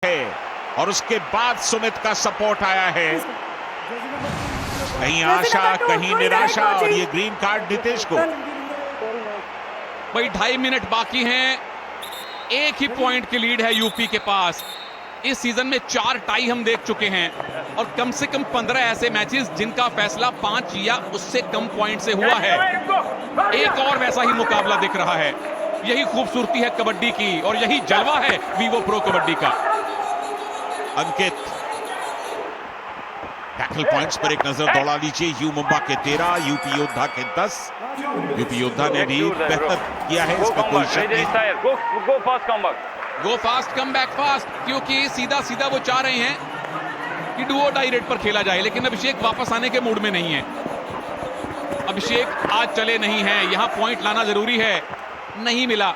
है और उसके बाद सुमित का सपोर्ट आया है। कहीं आशा कहीं निराशा और ये ग्रीन कार्ड नितेश को। भाई 2.5 मिनट बाकी हैं, एक ही पॉइंट की लीड है यूपी के पास। इस सीजन में 4 टाई हम देख चुके हैं और कम से कम 15 ऐसे मैचेस जिनका फैसला 5 या उससे कम पॉइंट से हुआ है। एक और वैसा ही मुकाबला दिख रहा है। यही खूबसूरती है कबड्डी की और यही जलवा है वीवो प्रो कबड्डी का। अंकित टैकल पॉइंट्स पर एक नजर दौड़ा लीजिए। यू मुंबा के 13, यूपी योद्धा के 10। यूपी योद्धा ने भी बेहतर किया है, इसमें कोई शक नहीं। गो फास्ट कम बैक फास्ट, क्योंकि सीधा सीधा वो चाह रहे हैं कि डुओ डाई रेट पर खेला जाए, लेकिन अभिषेक वापस आने के मूड में नहीं है। अभिषेक आज चले नहीं है, यहां पॉइंट लाना जरूरी है। नहीं मिला।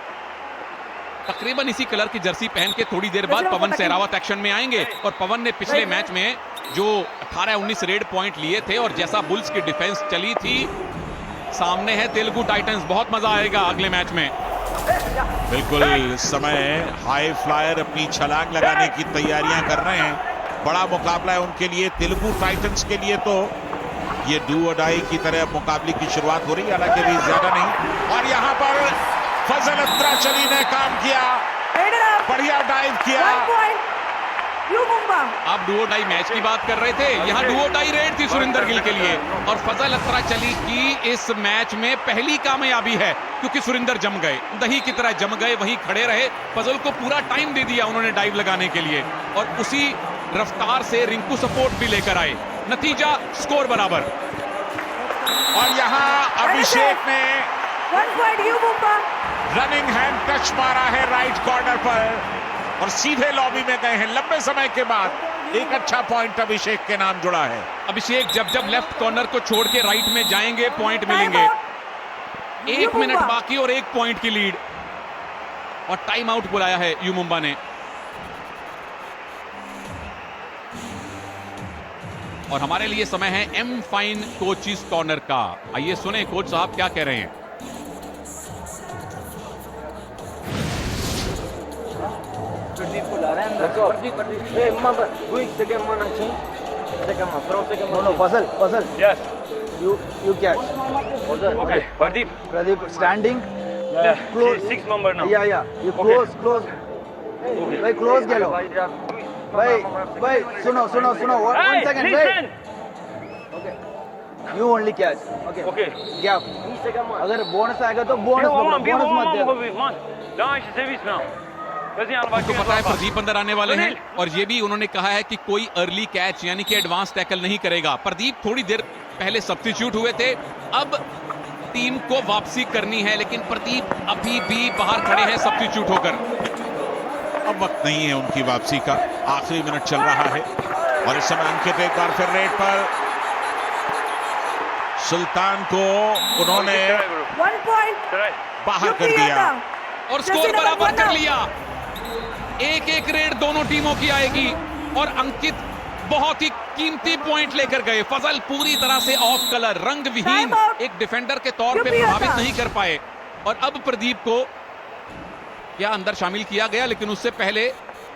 तकरीबन इसी कलर की जर्सी पहन के थोड़ी देर बाद पवन सहरावत एक्शन में आएंगे और पवन ने पिछले मैच में जो 18-19 रेड पॉइंट लिए थे और जैसा बुल्स की डिफेंस चली थी, सामने है तेलुगु टाइटंस। बहुत मजा आएगा अगले मैच में। बिल्कुल इस समय हाई फ्लायर अपनी छलांग लगाने की तैयारियां कर रहे हैं। बड़ा मुकाबला है उनके लिए। तेलुगु टाइटंस के लिए तो ये डू और डाई की तरह मुकाबले की शुरुआत हो रही है, हालांकि अभी ज्यादा नहीं। और यहां पर फजल अत्राचली ने काम किया, बढ़िया डाइव किया। आप डुओ डाई मैच की बात कर रहे थे, यहां डुओ डाई रेड थी सुरिंदर गिल के लिए और फजल अत्राचली की इस मैच में पहली कामयाबी है, क्योंकि सुरिंदर जम गए, दही की तरह जम गए, वहीं खड़े रहे। फजल को पूरा टाइम दे दिया उन्होंने डाइव लगाने के लिए और उसी रफ्तार से रिंकू सपोर्ट भी लेकर आए। नतीजा स्कोर बराबर। और यहां अभिषेक ने रनिंग हैंड टच मारा है राइट कॉर्नर पर और सीधे लॉबी में गए हैं। लंबे समय के बाद एक अच्छा पॉइंट अभिषेक के नाम जुड़ा है। अभिषेक जब जब लेफ्ट कॉर्नर को छोड़ के राइट में जाएंगे पॉइंट मिलेंगे। 1 मिनट बाकी और 1 पॉइंट की लीड और टाइम आउट बुलाया है यू मुंबा ने। और हमारे लिए समय है एम फाइन कोचिस कॉर्नर का। आइए सुने कोच साहब क्या कह रहे हैं। Puzzle. Yes. You catch. Okay. Pradeep standing. Yeah. Close. 6 number now. Yeah. You Okay. close. Okay. Bhai close गेलो. Bhai सुनो. One second. Listen. Okay. You only catch. Okay. Gap. अगर बोनस आएगा तो बोनस मत दे। आपको पता है प्रदीप अंदर आने वाले हैं और ये भी उन्होंने कहा है कि कोई अर्ली कैच यानी कि एडवांस टैकल नहीं करेगा। प्रदीप थोड़ी देर पहले सब्स्टिट्यूट हुए थे, अब टीम को वापसी करनी है, लेकिन प्रदीप अभी भी बाहर खड़े हैं सब्स्टिट्यूट होकर। अब वक्त नहीं है उनकी वापसी का, आखिरी मिनट चल रहा है और इस समय अंकित एक बार फिर रेड पर। सुल्तान को उन्होंने बाहर कर दिया और स्कोर बराबर कर लिया। एक रेड दोनों टीमों की आएगी और अंकित बहुत ही कीमती पॉइंट लेकर गए। फजल पूरी तरह से ऑफ कलर, रंग विहीन एक डिफेंडर के तौर पे प्रभावित नहीं कर पाए और अब प्रदीप को क्या अंदर शामिल किया गया, लेकिन उससे पहले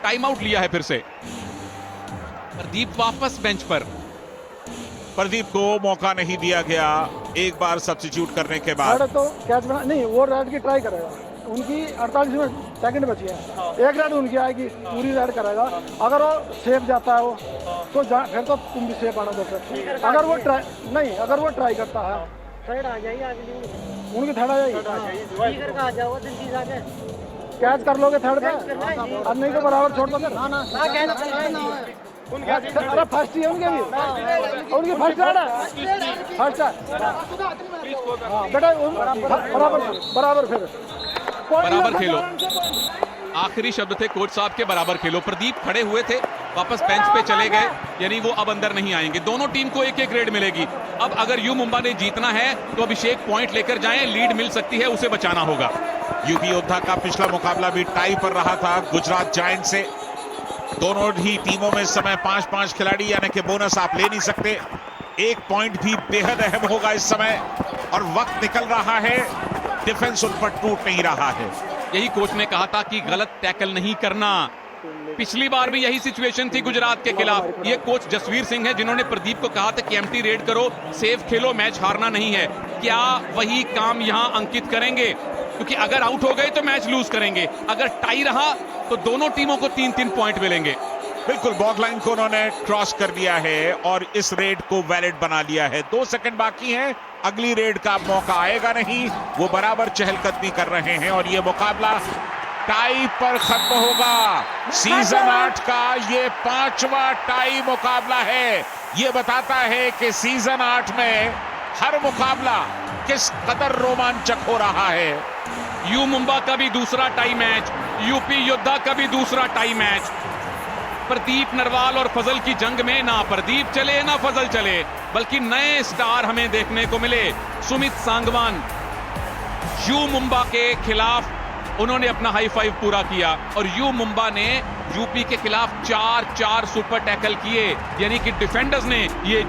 टाइम आउट लिया है फिर से। प्रदीप वापस बेंच पर। प्रदीप को मौका नहीं दिया गया एक बार सब्स्टिट्यूट करने के बाद। तो कैच बना नहीं, वो रेड की ट्राई करेगा। उनकी 48 सेकंड बची है, एक रेड उनकी आएगी, पूरी रेड करेगा। अगर वो सेफ जाता है वो तो फिर तो तुम भी सेफ आना दो। अगर वो ट्राई करता है थर्ड आ जाएगी अगली उनकी थर्ड आ जाएगी। कैच कर लोगे थर्ड पे, अब नहीं तो बराबर छोड़ दो फिर। अरे फर्स्ट ही है उनके भी, उनकी फर्स्ट रेड है, फर्स्ट है। बेटा बराबर फिर बराबर खेलो। आखिरी शब्द थे कोच साहब के, बराबर खेलो। प्रदीप खड़े हुए थे, वापस बेंच पे चले गए, यानी वो अब अंदर नहीं आएंगे। दोनों टीम को एक रेड मिलेगी। अब अगर यू मुंबा ने जीतना है तो अभिषेक पॉइंट लेकर जाएं, लीड मिल सकती है, उसे बचाना होगा। यूपी योद्धा का पिछला मुकाबला भी टाई पर रहा था गुजरात जायंट से। दोनों ही टीमों में इस समय 5-5 खिलाड़ी, यानी कि बोनस आप ले नहीं सकते। 1 पॉइंट भी बेहद अहम होगा इस समय और वक्त निकल रहा है, डिफेंस उन पर टूट नहीं रहा है। यही कोच ने कहा था कि गलत टैकल नहीं करना, पिछली बार भी यही सिचुएशन थी गुजरात के खिलाफ। ये कोच जसवीर सिंह है जिन्होंने प्रदीप को कहा था कि एम्प्टी रेड करो, सेफ खेलो, मैच हारना नहीं है। क्या वही काम यहां अंकित करेंगे? क्योंकि अगर आउट हो गए तो मैच लूज करेंगे, अगर टाई रहा तो दोनों टीमों को 3-3 पॉइंट मिलेंगे। बिल्कुल, बॉग लाइन को उन्होंने क्रॉस कर दिया है और इस रेड को वैलिड बना लिया है। 2 सेकंड बाकी हैं, अगली रेड का मौका आएगा नहीं। वो बराबर चहलकदमी कर रहे हैं और ये मुकाबला टाई पर खत्म होगा। सीजन 8 का ये 5वां टाई मुकाबला है। ये बताता है कि सीजन 8 में हर मुकाबला किस कदर रोमांचक हो रहा है। यू मुंबा का भी दूसरा टाई मैच, यूपी योद्धा का भी दूसरा टाई मैच। प्रदीप नरवाल और फजल की जंग में ना प्रदीप चले ना फजल चले, बल्कि नए स्टार हमें देखने को मिले। सुमित सांगवान यू मुंबा के खिलाफ उन्होंने अपना हाई फाइव पूरा किया और यू मुंबा ने यूपी के खिलाफ 4 सुपर टैकल किए, यानी कि डिफेंडर्स ने ये